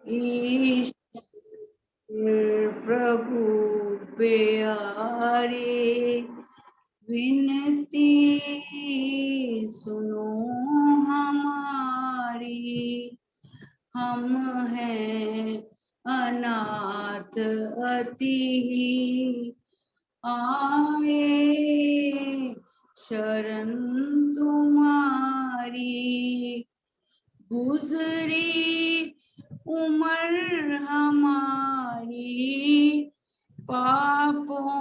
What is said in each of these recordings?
ईश्वर प्रभु प्यारे, विनती सुनो हमारी। हम हैं अनाथ अति, आए शरण तुम्हारी। गुजरी उम्र हमारी, पापों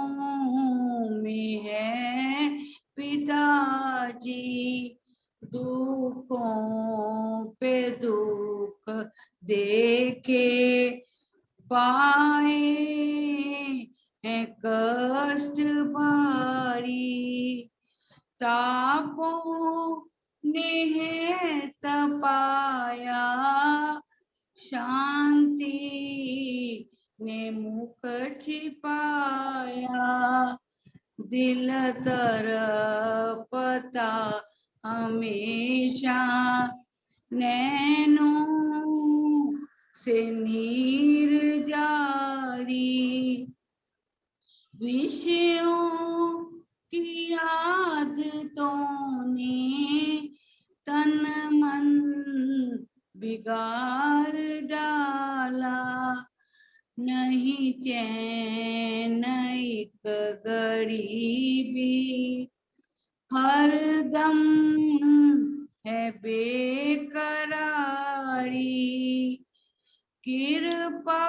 में है पिताजी। दुखों पे दुख देके पाए हैं कष्ट भारी। तापों ने है तपाया, शांति ने मुख छिपाया। दिल तरपता हमेशा, नैनों से नीर जारी। विषयों की आदतों ने तन मन बिगाड़ डाला। नहीं चैन एक गरीबी, हर दम है बेकरारी। कृपा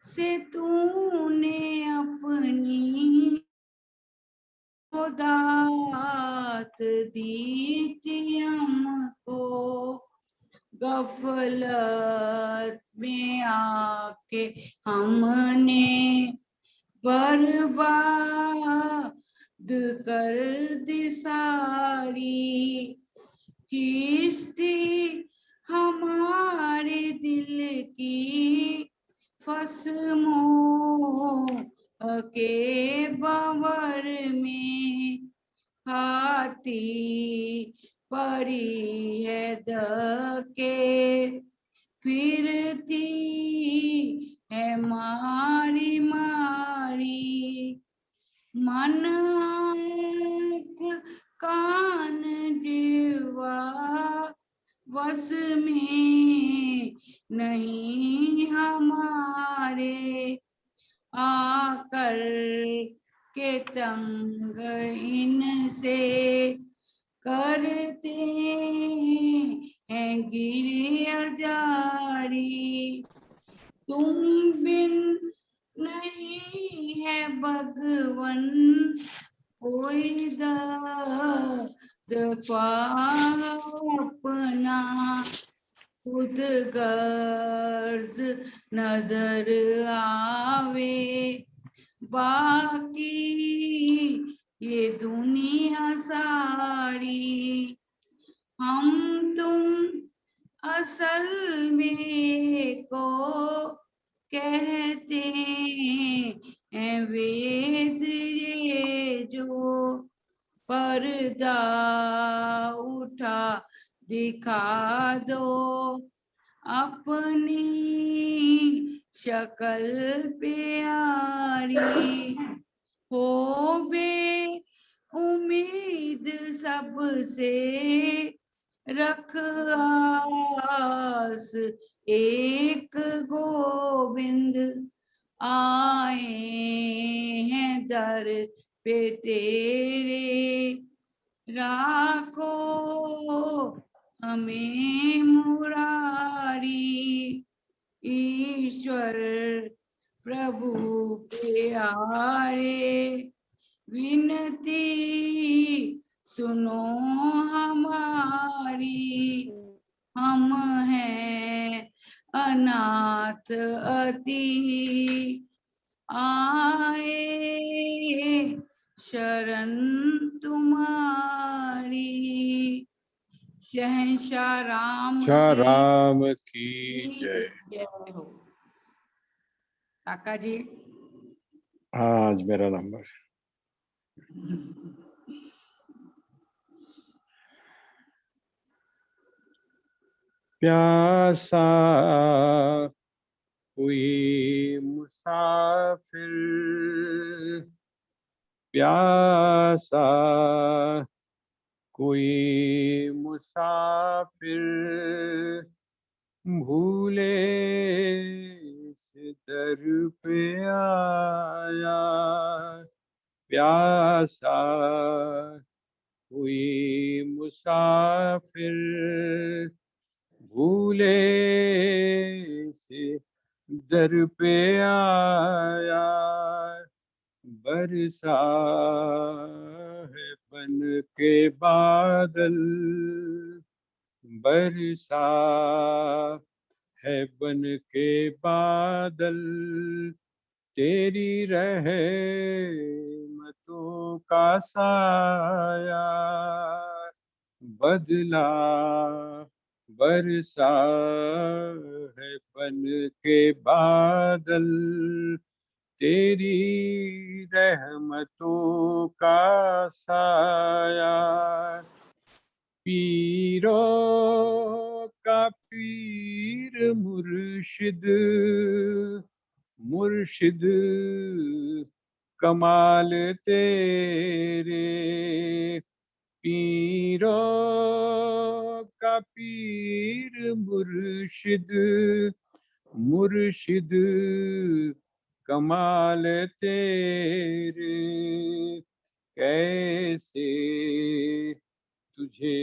से तूने अपनी दात दी थी हमको। गफलत में आके हमने बर्बाद कर दी सारी। किस्ती हमारे दिल की फसमों के बवर में, खाती पड़ी है धके, फिरती है मारी मारी। मन आँख कान जिह्वा वश में नहीं हमारे। आकर के तंग इनसे करते हैं गिरिया जारी। तुम बिन नहीं है भगवन कोई दर्द का अपना। खुद गर्ज नजर आवे, बाकी ये दुनिया सारी। हम तुम असल में को कहते हैं वेद, ये जो पर्दा उठा दिखा दो अपनी शक्ल प्यारी। हो बे उम्मीद सबसे रख आस, एक गोविंद आए हैं दर पे तेरे। राखो हमें मुरारी, ईश्वर प्रभु प्यारे। विनती सुनो हमारी, हम हैं अनाथ अति, आए शरण तुम्हारी। शहंशाह राम शाह की राम की जय। जय हो। काका जी, हाँ, आज मेरा नंबर। प्यासा कोई मुसाफिर प्यासा, कोई मुसाफिर भूले से दर पे आया प्यासा, कोई मुसाफिर भूले से दर पे आया बरसा है बन के बादल, बरसा है बन के बादल तेरी रहमतों का साया बदला बरसा है बन के बादल तेरी रहमतों का साया पीरों का पीर मुर्शिद मुर्शिद कमाल तेरे पीरों का पीर मुर्शिद मुर्शिद कमाल तेरे कैसे तुझे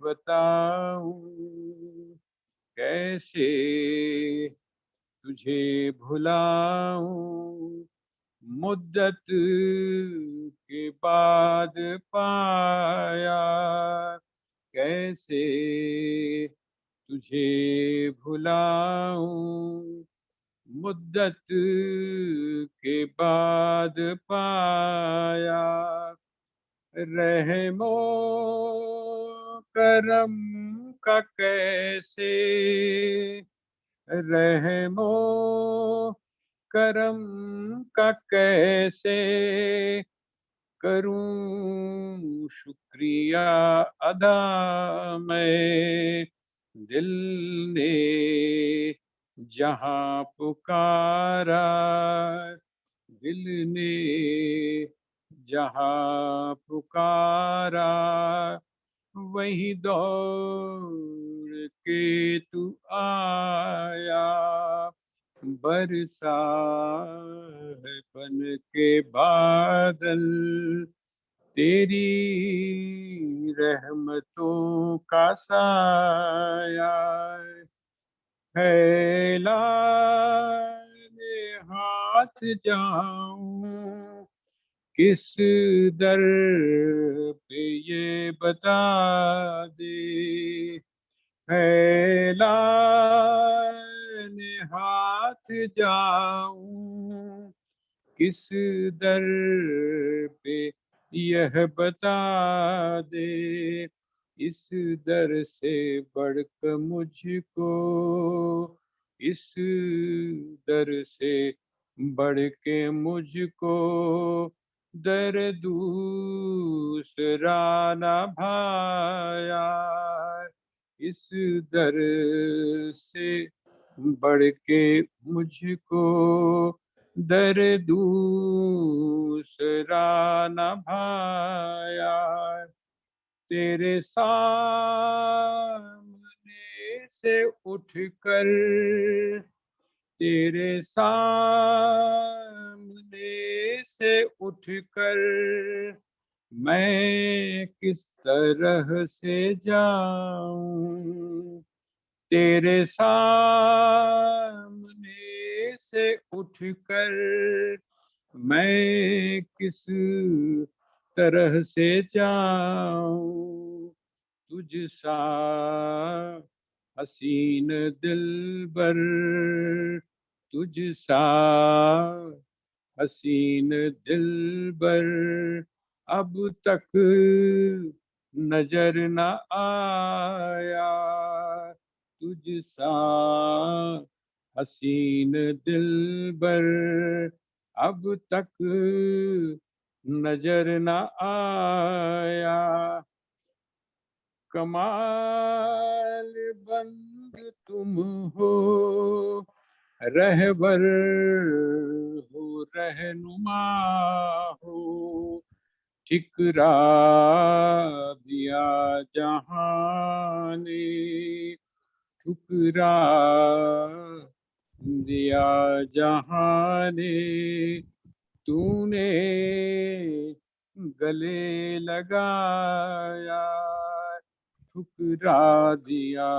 बताऊं कैसे तुझे भुलाऊं मुद्दत के बाद पाया कैसे तुझे भुलाऊं मुद्दत के बाद पाया रहमो करम का कैसे रहमो करम का कैसे करूं शुक्रिया अदा मैं दिल ने जहां पुकारा दिल ने जहां पुकारा वहीं दौड़ के तू आया बरसा है बन के बादल तेरी रहमतों का साया फैलाने हाथ जाऊं किस दर पे ये बता दे फैलाने हाथ जाऊं किस दर पे यह बता दे इस दर से बढ़कर मुझको इस दर से बढ़ के मुझको दर दूसरा ना भाया इस दर से बढ़ के मुझको दर दूसरा न भाया तेरे सामने से उठकर तेरे सामने से उठकर मैं किस तरह से जाऊं तेरे सामने से उठकर मैं किस तरह से जाऊं तुझ सा हसीन दिलबर तुझ सा हसीन दिलबर अब तक नजर न आया तुझ सा हसीन दिलबर अब तक नजर न आया कमाल बंद तुम हो रहबर हो रहनुमा हो, ठिकरा दिया जहां ने, ठुकरा दिया जहां ने, तूने गले लगाया, ठुकरा दिया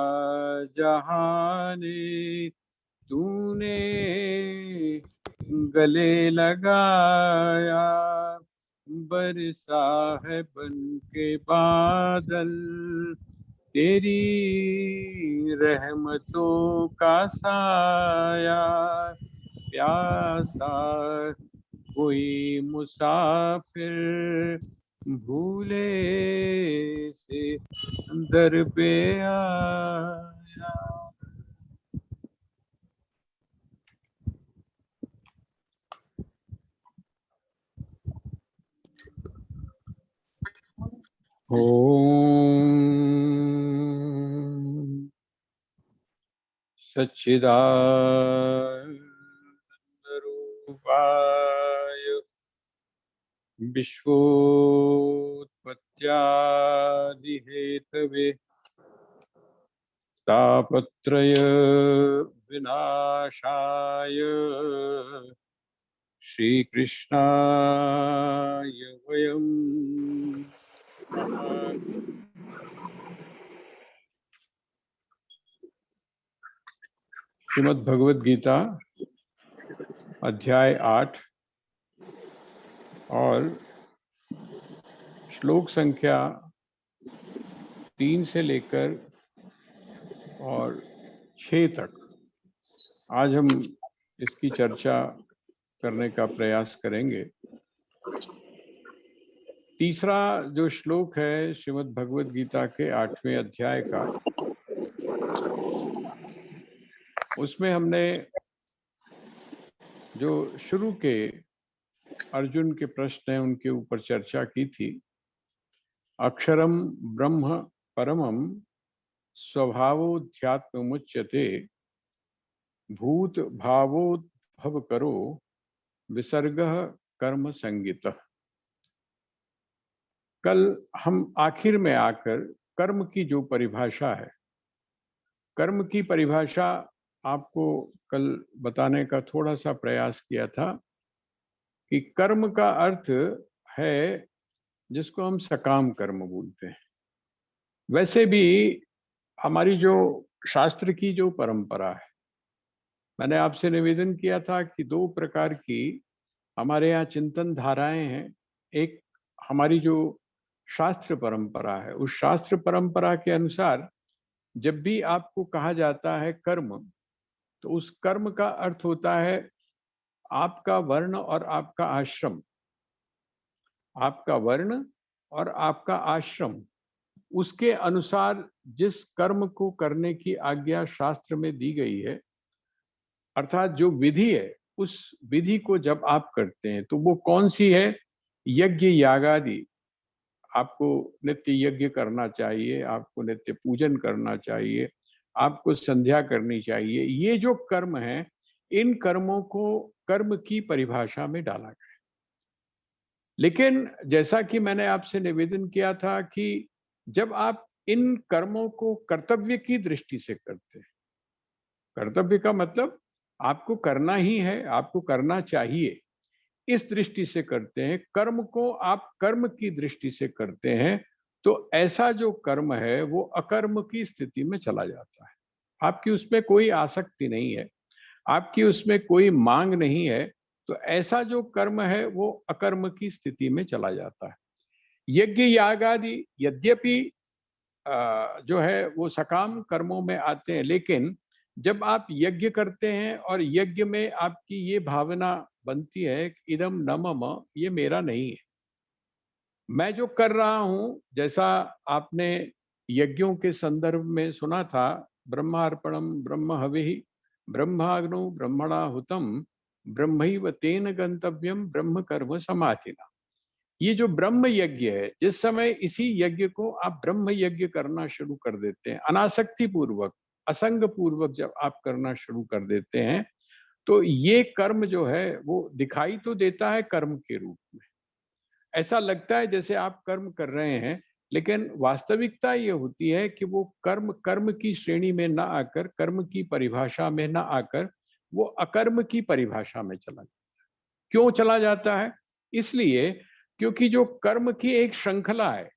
जहां ने, तूने गले लगाया। बरसा है बन के बादल तेरी रहमतों का साया, प्यासा कोई मुसाफिर भूले से दर पे आया। ओम सच्चिदानंद रूपाय विश्वोत्पत्त्यादि हेतवे तापत्रय विनाशाय श्री कृष्णाय वयं नमः। श्रीमद् भगवद गीता अध्याय 8 और श्लोक संख्या 3 से लेकर और 6 तक आज हम इसकी चर्चा करने का प्रयास करेंगे। तीसरा जो श्लोक है श्रीमद् भगवद गीता के 8वें अध्याय का, उसमें हमने जो शुरू के अर्जुन के प्रश्न हैं उनके ऊपर चर्चा की थी। अक्षरम ब्रह्म परमम स्वभावोध्यात्ममुच्यते, भूत भावोद्भव करो विसर्गः कर्म संगितः। कल हम आखिर में आकर कर्म की जो परिभाषा है, कर्म की परिभाषा आपको कल बताने का थोड़ा सा प्रयास किया था कि कर्म का अर्थ है जिसको हम सकाम कर्म बोलते हैं। वैसे भी हमारी जो शास्त्र की जो परंपरा है, मैंने आपसे निवेदन किया था कि 2 प्रकार की हमारे यहाँ चिंतन धाराएं हैं। एक हमारी जो शास्त्र परंपरा है, उस शास्त्र परंपरा के अनुसार जब भी आपको कहा जाता है कर्म, तो उस कर्म का अर्थ होता है आपका वर्ण और आपका आश्रम। आपका वर्ण और आपका आश्रम, उसके अनुसार जिस कर्म को करने की आज्ञा शास्त्र में दी गई है, अर्थात जो विधि है, उस विधि को जब आप करते हैं तो वो कौन सी है? यज्ञ यागादि। आपको नित्य यज्ञ करना चाहिए, आपको नित्य पूजन करना चाहिए, आपको संध्या करनी चाहिए। ये जो कर्म है, इन कर्मों को कर्म की परिभाषा में डाला गया। लेकिन जैसा कि मैंने आपसे निवेदन किया था कि जब आप इन कर्मों को कर्तव्य की दृष्टि से करते हैं, कर्तव्य का मतलब आपको करना ही है, आपको करना चाहिए, इस दृष्टि से करते हैं, कर्म को आप कर्म की दृष्टि से करते हैं, तो ऐसा जो कर्म है वो अकर्म की स्थिति में चला जाता है। आपकी उसमें कोई आसक्ति नहीं है, आपकी उसमें कोई मांग नहीं है, तो ऐसा जो कर्म है वो अकर्म की स्थिति में चला जाता है। यज्ञ याग आदि यद्यपि जो है वो सकाम कर्मों में आते हैं, लेकिन जब आप यज्ञ करते हैं और यज्ञ में आपकी ये भावना बनती है कि इदम न मम, ये मेरा नहीं है, मैं जो कर रहा हूं, जैसा आपने यज्ञों के संदर्भ में सुना था, ब्रह्मार्पणम ब्रह्म हविः ब्रह्माग्नौ ब्रह्मणाहुतम ब्रह्मैव तेन गंतव्यम ब्रह्म कर्म समाधिना। ये जो ब्रह्म यज्ञ है, जिस समय इसी यज्ञ को आप ब्रह्म यज्ञ करना शुरू कर देते हैं, अनासक्ति पूर्वक असंग पूर्वक जब आप करना शुरू कर देते हैं, तो ये कर्म जो है वो दिखाई तो देता है कर्म के रूप में। ऐसा लगता है जैसे आप कर्म कर रहे हैं, लेकिन वास्तविकता ये होती है कि वो कर्म कर्म की श्रेणी में ना आकर, कर्म की परिभाषा में ना आकर, वो अकर्म की परिभाषा में चला जाता है। क्यों चला जाता है? इसलिए क्योंकि जो कर्म की एक श्रृंखला है,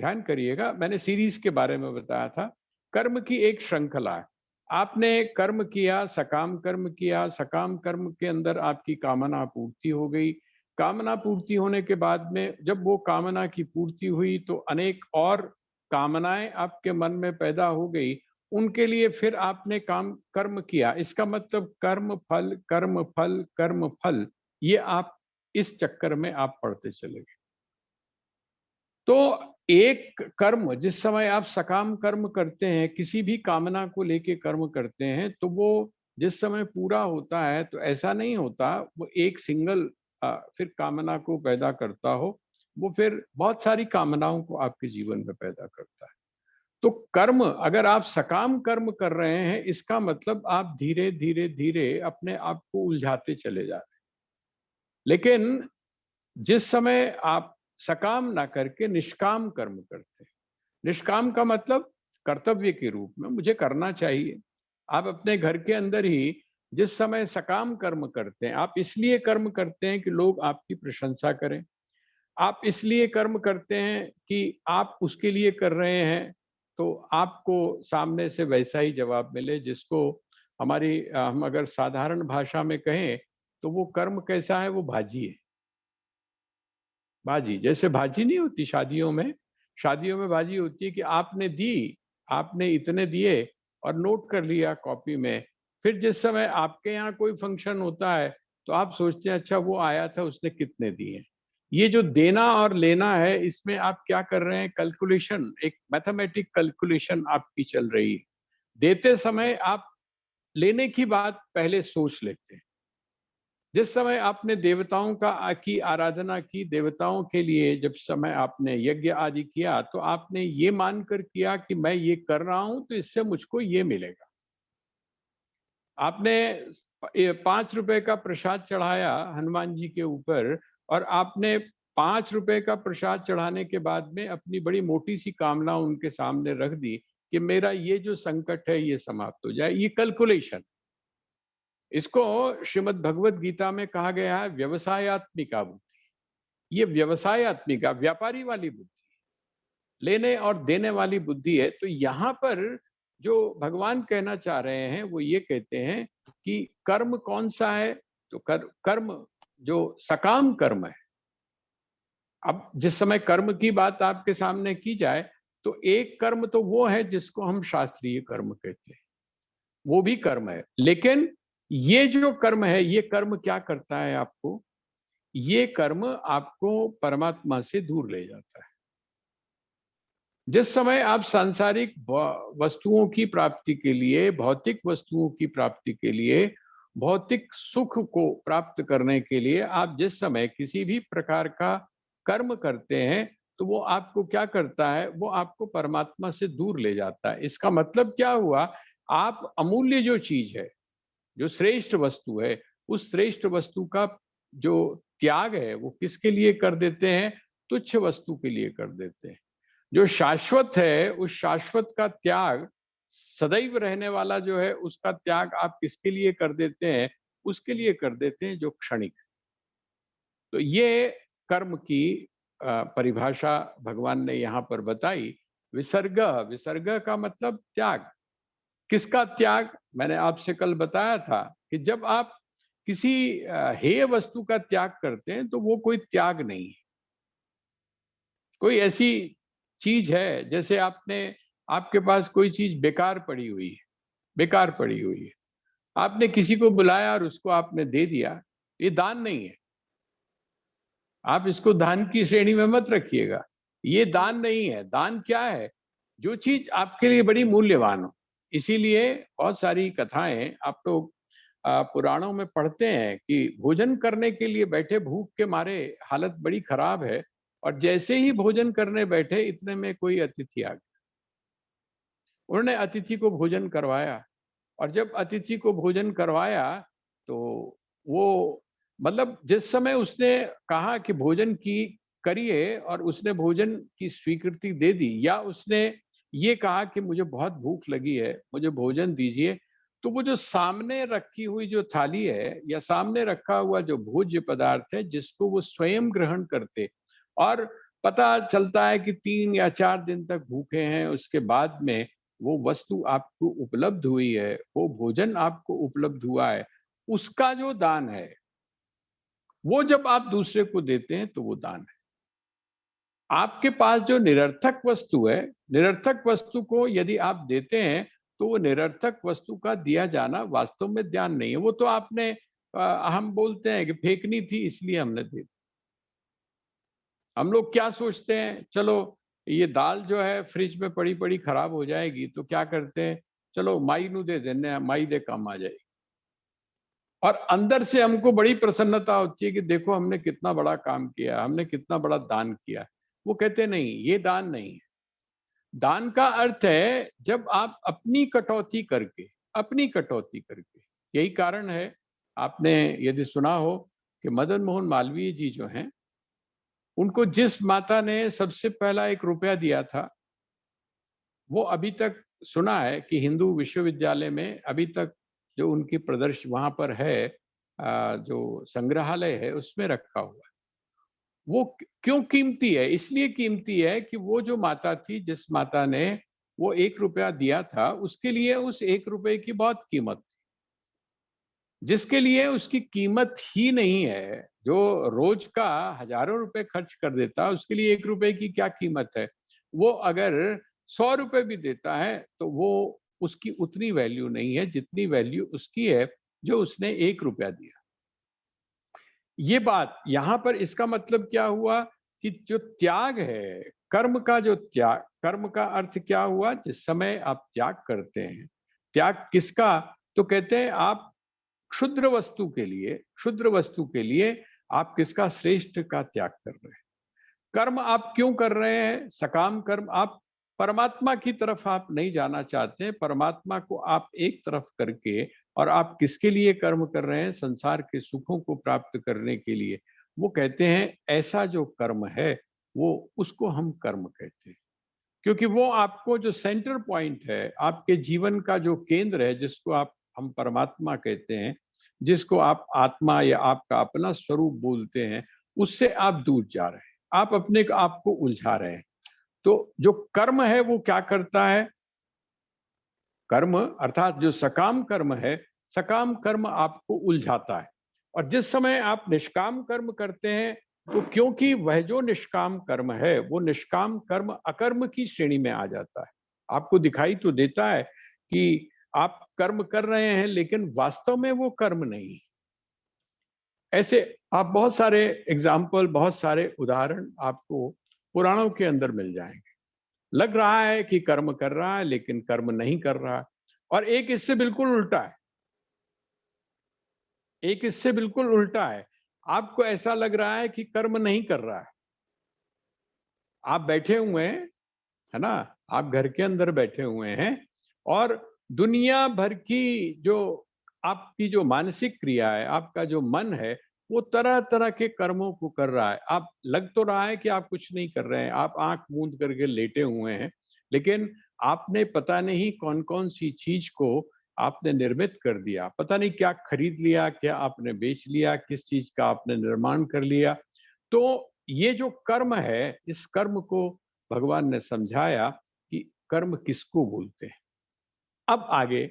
ध्यान करिएगा, मैंने सीरीज के बारे में बताया था, कर्म की एक श्रृंखला है। आपने कर्म किया, सकाम कर्म किया, सकाम कर्म के अंदर आपकी कामना पूर्ति हो गई। कामना पूर्ति होने के बाद में जब वो कामना की पूर्ति हुई तो अनेक और कामनाएं आपके मन में पैदा हो गई, उनके लिए फिर आपने काम कर्म किया। इसका मतलब कर्म फल, कर्म फल, कर्म फल, ये आप इस चक्कर में आप पढ़ते चले गए। तो एक कर्म जिस समय आप सकाम कर्म करते हैं, किसी भी कामना को लेके कर्म करते हैं, तो वो जिस समय पूरा होता है तो ऐसा नहीं होता वो एक सिंगल फिर कामना को पैदा करता हो, वो फिर बहुत सारी कामनाओं को आपके जीवन में पैदा करता है। तो कर्म अगर आप सकाम कर्म कर रहे हैं, इसका मतलब आप धीरे धीरे धीरे अपने आप को उलझाते चले जा रहे हैं। लेकिन जिस समय आप सकाम ना करके निष्काम कर्म करते हैं, निष्काम का मतलब कर्तव्य के रूप में मुझे करना चाहिए। आप अपने घर के अंदर ही जिस समय सकाम कर्म करते हैं, आप इसलिए कर्म करते हैं कि लोग आपकी प्रशंसा करें। आप इसलिए कर्म करते हैं कि आप उसके लिए कर रहे हैं, तो आपको सामने से वैसा ही जवाब मिले जिसको हम अगर साधारण भाषा में कहें, तो वो कर्म कैसा है? वो भाजी है। बाजी, जैसे बाजी नहीं होती शादियों में बाजी होती है कि आपने दी, आपने इतने दिए और नोट कर लिया कॉपी में। फिर जिस समय आपके यहाँ कोई फंक्शन होता है, तो आप सोचते हैं अच्छा वो आया था उसने कितने दिए। ये जो देना और लेना है, इसमें आप क्या कर रहे हैं? कैलकुलेशन, एक मैथमेटिक कैलकुलेशन आपकी चल रही है। देते समय आप लेने की बात पहले सोच लेते हैं। जिस समय आपने देवताओं की आराधना की, देवताओं के लिए जब समय आपने यज्ञ आदि किया, तो आपने ये मानकर किया कि मैं ये कर रहा हूं तो इससे मुझको ये मिलेगा। आपने 5 रुपए का प्रसाद चढ़ाया हनुमान जी के ऊपर, और आपने 5 रुपए का प्रसाद चढ़ाने के बाद में अपनी बड़ी मोटी सी कामना उनके सामने रख दी कि मेरा ये जो संकट है ये समाप्त हो जाए। ये कैलकुलेशन, इसको श्रीमद् भगवत गीता में कहा गया है व्यवसायत्मिका बुद्धि। ये व्यवसायत्मिका, व्यापारी वाली बुद्धि, लेने और देने वाली बुद्धि है। तो यहाँ पर जो भगवान कहना चाह रहे हैं वो ये कहते हैं कि कर्म कौन सा है? तो कर्म जो सकाम कर्म है। अब जिस समय कर्म की बात आपके सामने की जाए, तो एक कर्म तो वो है जिसको हम शास्त्रीय कर्म कहते हैं, वो भी कर्म है। लेकिन ये जो कर्म है, ये कर्म क्या करता है आपको? ये कर्म आपको परमात्मा से दूर ले जाता है। जिस समय आप सांसारिक वस्तुओं की प्राप्ति के लिए, भौतिक वस्तुओं की प्राप्ति के लिए, भौतिक सुख को प्राप्त करने के लिए आप जिस समय किसी भी प्रकार का कर्म करते हैं, तो वो आपको क्या करता है? वो आपको परमात्मा से दूर ले जाता है। इसका मतलब क्या हुआ? आप अमूल्य जो चीज है, जो श्रेष्ठ वस्तु है, उस श्रेष्ठ वस्तु का जो त्याग है वो किसके लिए कर देते हैं? तुच्छ वस्तु के लिए कर देते हैं। जो शाश्वत है, उस शाश्वत का त्याग, सदैव रहने वाला जो है उसका त्याग आप किसके लिए कर देते हैं? उसके लिए कर देते हैं जो क्षणिक है। तो ये कर्म की परिभाषा भगवान ने यहाँ पर बताई। विसर्ग, विसर्ग का मतलब त्याग। किसका त्याग? मैंने आपसे कल बताया था कि जब आप किसी हेय वस्तु का त्याग करते हैं तो वो कोई त्याग नहीं है। कोई ऐसी चीज है जैसे आपके पास कोई चीज बेकार पड़ी हुई है, बेकार पड़ी हुई है, आपने किसी को बुलाया और उसको आपने दे दिया, ये दान नहीं है। आप इसको दान की श्रेणी में मत रखिएगा, ये दान नहीं है। दान क्या है? जो चीज आपके लिए बड़ी मूल्यवान हो। इसीलिए बहुत सारी कथाएं आप लोग पुराणों में पढ़ते हैं कि भोजन करने के लिए बैठे, भूख के मारे हालत बड़ी खराब है, और जैसे ही भोजन करने बैठे इतने में कोई अतिथि आ गया। उन्होंने अतिथि को भोजन करवाया, और जब अतिथि को भोजन करवाया तो वो मतलब जिस समय उसने कहा कि भोजन की करिए और उसने भोजन की स्वीकृति दे दी, या उसने ये कहा कि मुझे बहुत भूख लगी है, मुझे भोजन दीजिए, तो वो जो सामने रखी हुई जो थाली है या सामने रखा हुआ जो भोज्य पदार्थ है जिसको वो स्वयं ग्रहण करते, और पता चलता है कि 3 या 4 दिन तक भूखे हैं, उसके बाद में वो वस्तु आपको उपलब्ध हुई है, वो भोजन आपको उपलब्ध हुआ है, उसका जो दान है, वो जब आप दूसरे को देते हैं तो वो दान है। आपके पास जो निरर्थक वस्तु है, निरर्थक वस्तु को यदि आप देते हैं, तो वो निरर्थक वस्तु का दिया जाना वास्तव में दान नहीं है। वो तो आपने हम बोलते हैं कि फेंकनी थी इसलिए हमने दे दी। हम लोग क्या सोचते हैं, चलो ये दाल जो है फ्रिज में पड़ी-पड़ी खराब हो जाएगी, तो क्या करते हैं, चलो माई नू दे देने हैं, माई दे काम आ जाएगी। और अंदर से हमको बड़ी प्रसन्नता होती है कि देखो हमने कितना बड़ा काम किया, हमने कितना बड़ा दान किया। वो कहते नहीं, ये दान नहीं है। दान का अर्थ है जब आप अपनी कटौती करके, यही कारण है, आपने यदि सुना हो कि मदन मोहन मालवीय जी जो हैं, उनको जिस माता ने सबसे पहला 1 रुपया दिया था, वो अभी तक सुना है कि हिंदू विश्वविद्यालय में अभी तक जो उनकी वहाँ पर है, जो संग्रहालय है उसमें रखा हुआ है। वो क्यों कीमती है? इसलिए कीमती है कि वो जो माता थी, जिस माता ने वो 1 रुपया दिया था, उसके लिए उस 1 रुपए की बहुत कीमत थी। जिसके लिए उसकी कीमत ही नहीं है, जो रोज का हजारों रुपए खर्च कर देता, उसके लिए 1 रुपए की क्या कीमत है? वो अगर 100 रुपए भी देता है, तो वो उसकी उतनी वैल्यू नहीं है, जितनी वैल्यू उसकी है, जो उसने 1 रुपया दिया। ये बात यहाँ पर इसका मतलब क्या हुआ कि जो त्याग है, कर्म का अर्थ क्या हुआ? जिस समय आप त्याग करते हैं, त्याग किसका? तो कहते हैं आप क्षुद्र वस्तु के लिए आप किसका? श्रेष्ठ का त्याग कर रहे हैं। कर्म आप क्यों कर रहे हैं? सकाम कर्म आप परमात्मा की तरफ आप नहीं जाना चाहते हैं, परमात्मा को आप एक तरफ करके, और आप किसके लिए कर्म कर रहे हैं? संसार के सुखों को प्राप्त करने के लिए। वो कहते हैं ऐसा जो कर्म है, वो उसको हम कर्म कहते हैं। क्योंकि वो आपको जो सेंटर पॉइंट है, आपके जीवन का जो केंद्र है, जिसको आप हम परमात्मा कहते हैं, जिसको आप आत्मा या आपका अपना स्वरूप बोलते हैं, उससे आप दूर जा रहे हैं। आप अपने आप को उलझा रहे हैं। तो जो कर्म है वो क्या करता है? कर्म अर्थात जो सकाम कर्म है, सकाम कर्म आपको उलझाता है। और जिस समय आप निष्काम कर्म करते हैं, तो क्योंकि वह जो निष्काम कर्म है, वो निष्काम कर्म अकर्म की श्रेणी में आ जाता है। आपको दिखाई तो देता है कि आप कर्म कर रहे हैं, लेकिन वास्तव में वो कर्म नहीं है। ऐसे आप बहुत सारे एग्जाम्पल, बहुत सारे उदाहरण आपको पुराणों के अंदर मिल जाएंगे। लग रहा है कि कर्म कर रहा है, लेकिन कर्म नहीं कर रहा। और एक इससे बिल्कुल उल्टा है, एक इससे बिल्कुल उल्टा है। आपको ऐसा लग रहा है कि कर्म नहीं कर रहा है, आप बैठे हुए हैं, है ना? आप घर के अंदर बैठे हुए हैं, और दुनिया भर की जो आपकी जो मानसिक क्रिया है, आपका जो मन है, वो तरह-तरह के कर्मों को कर रहा है। आप लग तो रहा है कि आप कुछ नहीं कर रहे हैं, आप आँख मूंद करके लेटे हुए हैं, लेकिन आपने पता नहीं कौन-कौन सी चीज़ को आपने निर्मित कर दिया, पता नहीं क्या खरीद लिया, क्या आपने बेच लिया, किस चीज़ का आपने निर्माण कर लिया। तो ये जो कर्म है, इस कर्म को भगवान ने समझाया कि कर्म किसको बोलते हैं। अब आगे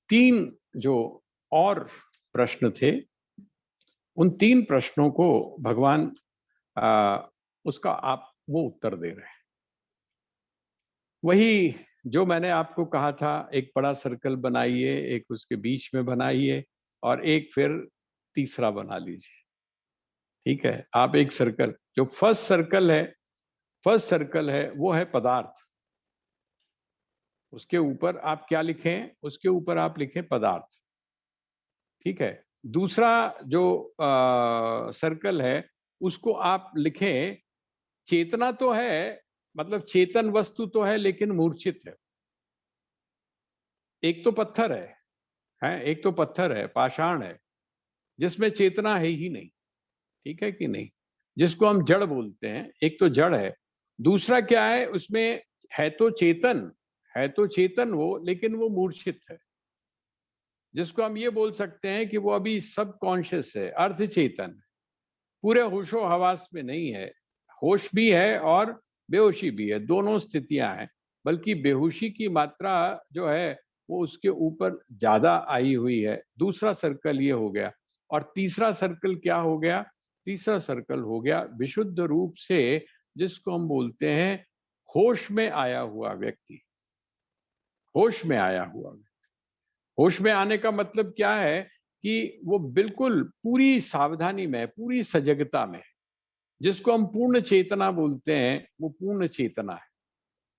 3 जो और प्रश्न थे, उन 3 प्रश्नों को भगवान उसका आप वो उत्तर दे रहे हैं। वही जो मैंने आपको कहा था, एक बड़ा सर्कल बनाइए, एक उसके बीच में बनाइए, और एक फिर तीसरा बना लीजिए। ठीक है? आप एक सर्कल, जो फर्स्ट सर्कल है वो है पदार्थ। उसके ऊपर आप क्या लिखें? उसके ऊपर आप लिखें पदार्थ। ठीक है? दूसरा जो सर्कल है, उसको आप लिखें चेतना तो है, मतलब चेतन वस्तु तो है, लेकिन मूर्छित है। एक तो पत्थर है, है, एक तो पत्थर है, पाषाण है, जिसमें चेतना है ही नहीं, ठीक है कि नहीं, जिसको हम जड़ बोलते हैं, एक तो जड़ है। दूसरा क्या है, उसमें है तो चेतन, है तो चेतन वो, लेकिन वो मूर्छित है, जिसको हम ये बोल सकते हैं कि वो अभी सब कॉन्शियस है, अर्ध चेतन है, पूरे होशो हवास में नहीं है। होश भी है और बेहोशी भी है, दोनों स्थितियां हैं, बल्कि बेहोशी की मात्रा जो है वो उसके ऊपर ज्यादा आई हुई है। दूसरा सर्कल ये हो गया। और तीसरा सर्कल क्या हो गया? तीसरा सर्कल हो गया विशुद्ध रूप से, जिसको हम बोलते हैं होश में आया हुआ व्यक्ति। होश में आया हुआ व्यक्ति, होश में आने का मतलब क्या है कि वो बिल्कुल पूरी सावधानी में, पूरी सजगता में, जिसको हम पूर्ण चेतना बोलते हैं, वो पूर्ण चेतना है।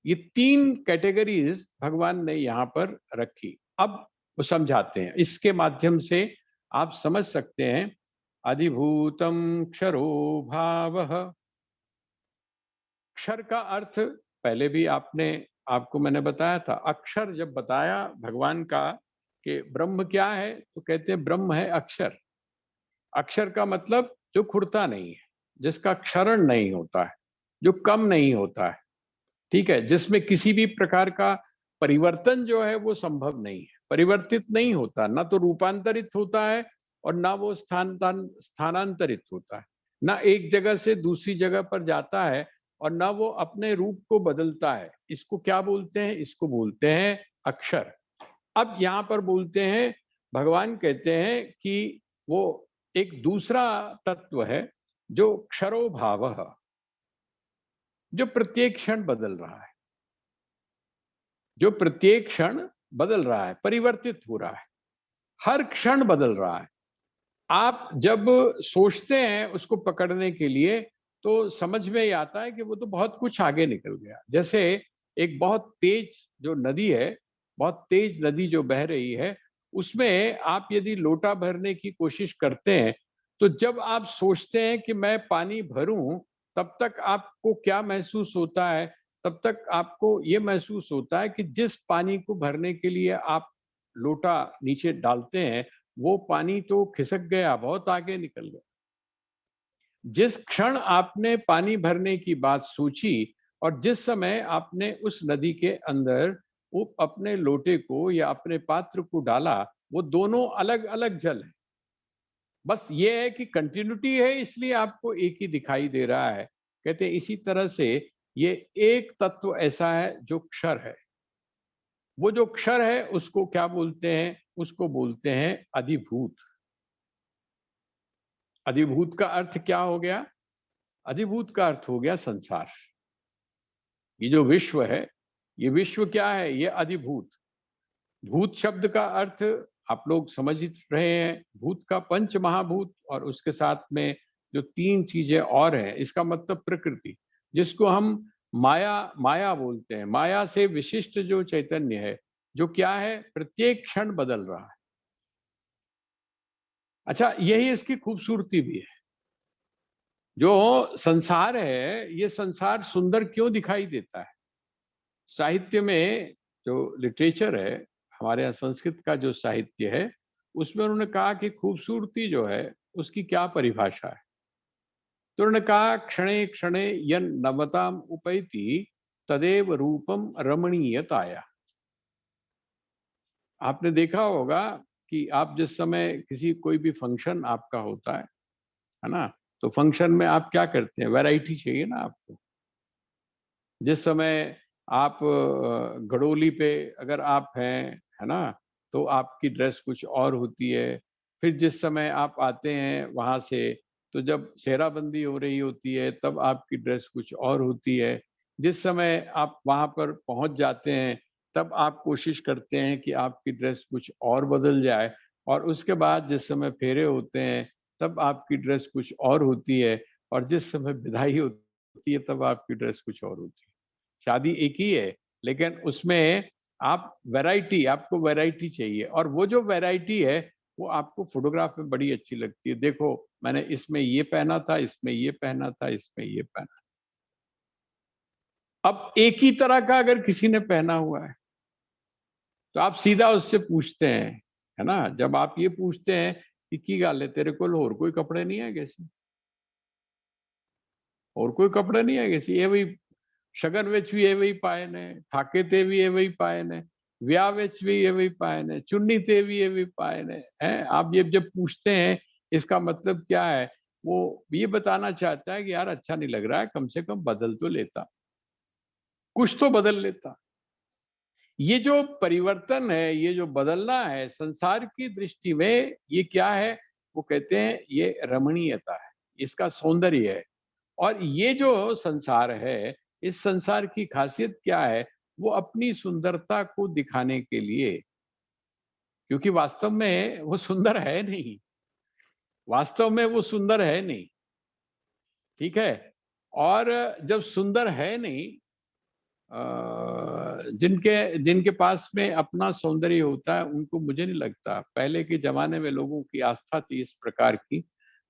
ये तीन कैटेगरीज भगवान ने यहाँ पर रखी। अब वो समझाते हैं, इसके माध्यम से आप समझ सकते हैं। अधिभूतम क्षरो भावः। अक्षर का अर्थ पहले भी आपको मैंने बताया था। अक्षर जब बताया भगवान का कि ब्रह्म क्या है, तो कहते हैं ब्रह्म है अक्षर। अक्षर का मतलब जो खुरता नहीं है, जिसका क्षरण नहीं होता है, जो कम नहीं होता है, ठीक है, जिसमें किसी भी प्रकार का परिवर्तन जो है वो संभव नहीं है, परिवर्तित नहीं होता, ना तो रूपांतरित होता है और ना वो स्थानांतरित होता है, ना एक जगह से दूसरी जगह पर जाता है और ना वो अपने रूप को बदलता है। इसको क्या बोलते हैं? इसको बोलते हैं अक्षर। अब यहाँ पर बोलते हैं, भगवान कहते हैं कि वो एक दूसरा तत्व है जो क्षरो भावः, जो प्रत्येक क्षण बदल रहा है, जो प्रत्येक क्षण बदल रहा है, परिवर्तित हो रहा है, हर क्षण बदल रहा है। आप जब सोचते हैं उसको पकड़ने के लिए, तो समझ में ही आता है कि वो तो बहुत कुछ आगे निकल गया। जैसे एक बहुत तेज जो नदी है, बहुत तेज नदी जो बह रही है, उसमें आप यदि लोटा भरने की कोशिश करते हैं, तो जब आप सोचते हैं कि मैं पानी भरूं, तब तक आपको क्या महसूस होता है? तब तक आपको ये महसूस होता है कि जिस पानी को भरने के लिए आप लोटा नीचे डालते हैं, वो पानी तो खिसक गया, बहुत आगे निकल गया। जिस क्षण आपने पानी भरने की बात सोची और जिस समय आपने उस नदी के अंदर वो अपने लोटे को या अपने पात्र को डाला, वो दोनों अलग अलग जल है। बस ये है कि कंटिन्यूटी है, इसलिए आपको एक ही दिखाई दे रहा है। कहते हैं इसी तरह से ये एक तत्व ऐसा है जो क्षर है। वो जो क्षर है उसको क्या बोलते हैं? उसको बोलते हैं अधिभूत। अधिभूत का अर्थ क्या हो गया? अधिभूत का अर्थ हो गया संसार। ये जो विश्व है, ये विश्व क्या है? ये अधिभूत। भूत शब्द का अर्थ आप लोग समझ ही रहे हैं, भूत का पंच महाभूत और उसके साथ में जो तीन चीजें और हैं, इसका मतलब प्रकृति, जिसको हम माया माया बोलते हैं। माया से विशिष्ट जो चैतन्य है, जो क्या है? प्रत्येक क्षण बदल रहा है। अच्छा, यही इसकी खूबसूरती भी है। जो संसार है, ये संसार सुंदर क्यों दिखाई देता है? साहित्य में जो लिटरेचर है, हमारे यहाँ संस्कृत का जो साहित्य है, उसमें उन्होंने कहा कि खूबसूरती जो है उसकी क्या परिभाषा है? तो उन्होंने कहा क्षणे क्षणे यन नवताम उपैति तदेव रूपम रमणीयताया। आपने देखा होगा कि आप जिस समय किसी कोई भी फंक्शन आपका होता है ना, तो फंक्शन में आप क्या करते हैं? वैरायटी चाहिए ना आपको। जिस समय आप घड़ोली पे अगर आप हैं, है ना, तो आपकी ड्रेस कुछ और होती है। फिर जिस समय आप आते हैं वहाँ से, तो जब सेहराबंदी हो रही होती है, तब आपकी ड्रेस कुछ और होती है। जिस समय आप वहाँ पर पहुँच जाते हैं, तब आप कोशिश करते हैं कि आपकी ड्रेस कुछ और बदल जाए और उसके बाद जिस समय फेरे होते हैं, तब आपकी ड्रेस कुछ और होती है और जिस समय विदाई होती है, तब आपकी ड्रेस कुछ और होती है। शादी एक ही है, लेकिन उसमें आपको वैरायटी चाहिए और वो जो वैरायटी है, वो आपको फ़ोटोग्राफ में बड़ी अच्छी लगती है। देखो, मैंने इसमें ये पहना था, इसमें ये पहना था, इसमें ये पहना। अब एक ही तरह का अगर किसी ने पहना हुआ है, तो आप सीधा उससे पूछते हैं है ना। जब आप ये पूछते हैं कि गल है तेरे को और कोई कपड़े नहीं है सी, और कोई कपड़े नहीं है सी, ये वही शगन विच भी ये वही पाए ने, ठाके ते भी ये वही पाए ने, ब्याह विच भी ये वही पाए ने, चुन्नी ते भी ये वही पाए ने। हैं आप ये जब पूछते हैं इसका मतलब क्या है, वो ये बताना चाहता है कि यार अच्छा नहीं लग रहा है, कम से कम बदल तो लेता, कुछ तो बदल लेता। ये जो परिवर्तन है, ये जो बदलना है संसार की दृष्टि में, ये क्या है, वो कहते हैं ये रमणीयता है, इसका सौंदर्य है। और ये जो संसार है, इस संसार की खासियत क्या है, वो अपनी सुंदरता को दिखाने के लिए, क्योंकि वास्तव में वो सुंदर है नहीं, वास्तव में वो सुंदर है नहीं, ठीक है। और जब सुंदर है नहीं, जिनके जिनके पास में अपना सौंदर्य होता है, उनको मुझे नहीं लगता, पहले के जमाने में लोगों की आस्था थी इस प्रकार की,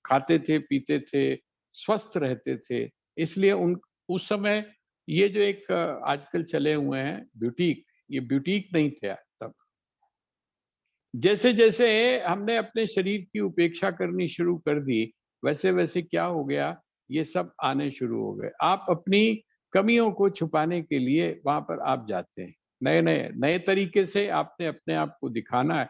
खाते थे पीते थे, स्वस्थ रहते थे, इसलिए उन उस समय ये जो एक आजकल चले हुए हैं ब्यूटीक, ये ब्यूटीक नहीं थे तब। जैसे जैसे हमने अपने शरीर की उपेक्षा करनी शुरू कर दी, वैसे वैसे क्या हो गया, ये सब आने शुरू हो गए। आप अपनी कमियों को छुपाने के लिए वहां पर आप जाते हैं, नए नए नए तरीके से आपने अपने आप को दिखाना है।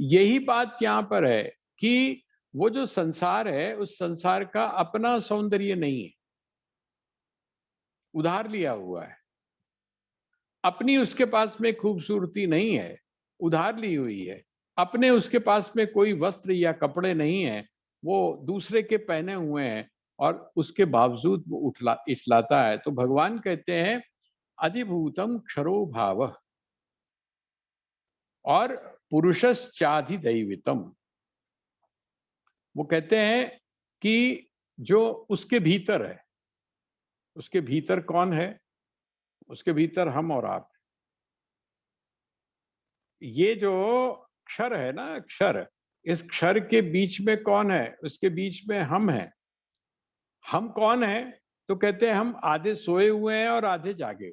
यही बात यहाँ पर है कि वो जो संसार है, उस संसार का अपना सौंदर्य नहीं है, उधार लिया हुआ है। अपनी उसके पास में खूबसूरती नहीं है, उधार ली हुई है। अपने उसके पास में कोई वस्त्र या कपड़े नहीं है, वो दूसरे के पहने हुए हैं, और उसके बावजूद वो इछलाता है। तो भगवान कहते हैं अधिभूतम क्षरो भावः और पुरुषश्चाधिदैवितम। वो कहते हैं कि जो उसके भीतर है, उसके भीतर कौन है, उसके भीतर हम और आप। ये जो क्षर है ना, क्षर, इस क्षर के बीच में कौन है, उसके बीच में हम हैं। हम कौन है, तो कहते हैं हम आधे सोए हुए हैं और आधे जागे।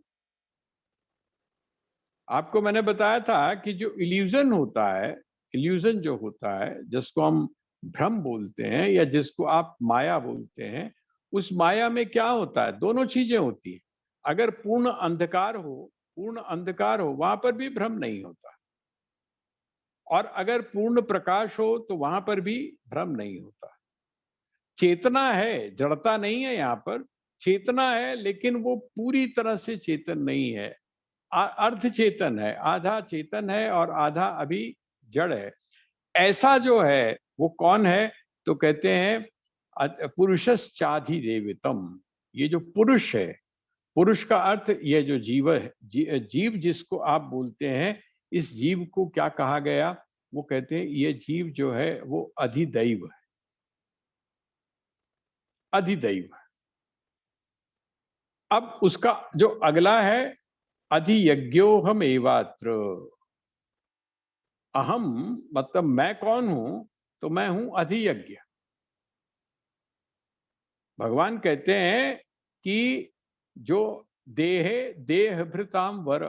आपको मैंने बताया था कि जो इल्यूजन होता है, इल्यूजन जो होता है, जिसको हम भ्रम बोलते हैं या जिसको आप माया बोलते हैं, उस माया में क्या होता है, दोनों चीजें होती हैं। अगर पूर्ण अंधकार हो, पूर्ण अंधकार हो, वहां पर भी भ्रम नहीं होता, और अगर पूर्ण प्रकाश हो तो वहां पर भी भ्रम नहीं होता। चेतना है, जड़ता नहीं है यहाँ पर, चेतना है, लेकिन वो पूरी तरह से चेतन नहीं है, अर्ध चेतन है, आधा चेतन है और आधा अभी जड़ है। ऐसा जो है वो कौन है, तो कहते हैं पुरुषश्चाधिदेवितम। ये जो पुरुष है, पुरुष का अर्थ ये जो जीव है, जीव जिसको आप बोलते हैं, इस जीव को क्या कहा गया, वो कहते हैं ये जीव जो है वो अधिदैव है, अधिदैव। अब उसका जो अगला है, अधियज्ञोहम एवात्र। अहम मतलब मैं कौन हूं, तो मैं हूं अधियज्ञ। भगवान कहते हैं कि जो देहे देह भृताम वर,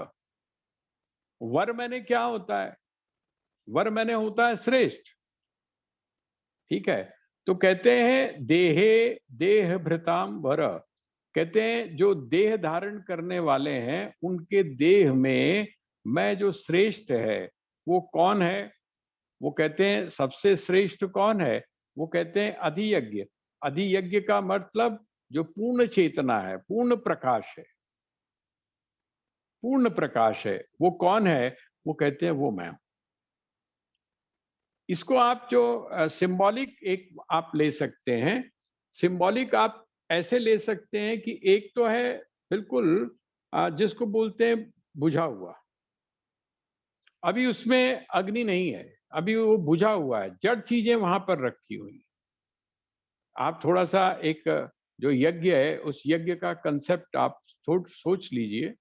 वर मैंने क्या होता है, वर मैंने होता है श्रेष्ठ, ठीक है। तो कहते हैं देहे देह भृताम वर, कहते हैं जो देह धारण करने वाले हैं उनके देह में मैं जो श्रेष्ठ है वो कौन है, वो कहते हैं सबसे श्रेष्ठ कौन है, वो कहते हैं अधियज्ञ। अधियज्ञ का मतलब जो पूर्ण चेतना है, पूर्ण प्रकाश है, पूर्ण प्रकाश है, वो कौन है, वो कहते हैं वो मैं हूं। इसको आप जो सिंबॉलिक एक आप ले सकते हैं, सिंबॉलिक आप ऐसे ले सकते हैं कि एक तो है बिल्कुल जिसको बोलते हैं बुझा हुआ, अभी उसमें अग्नि नहीं है, अभी वो बुझा हुआ है, जड़ चीजें वहां पर रखी हुई। आप थोड़ा सा एक जो यज्ञ है, उस यज्ञ का कंसेप्ट आप सोच लीजिए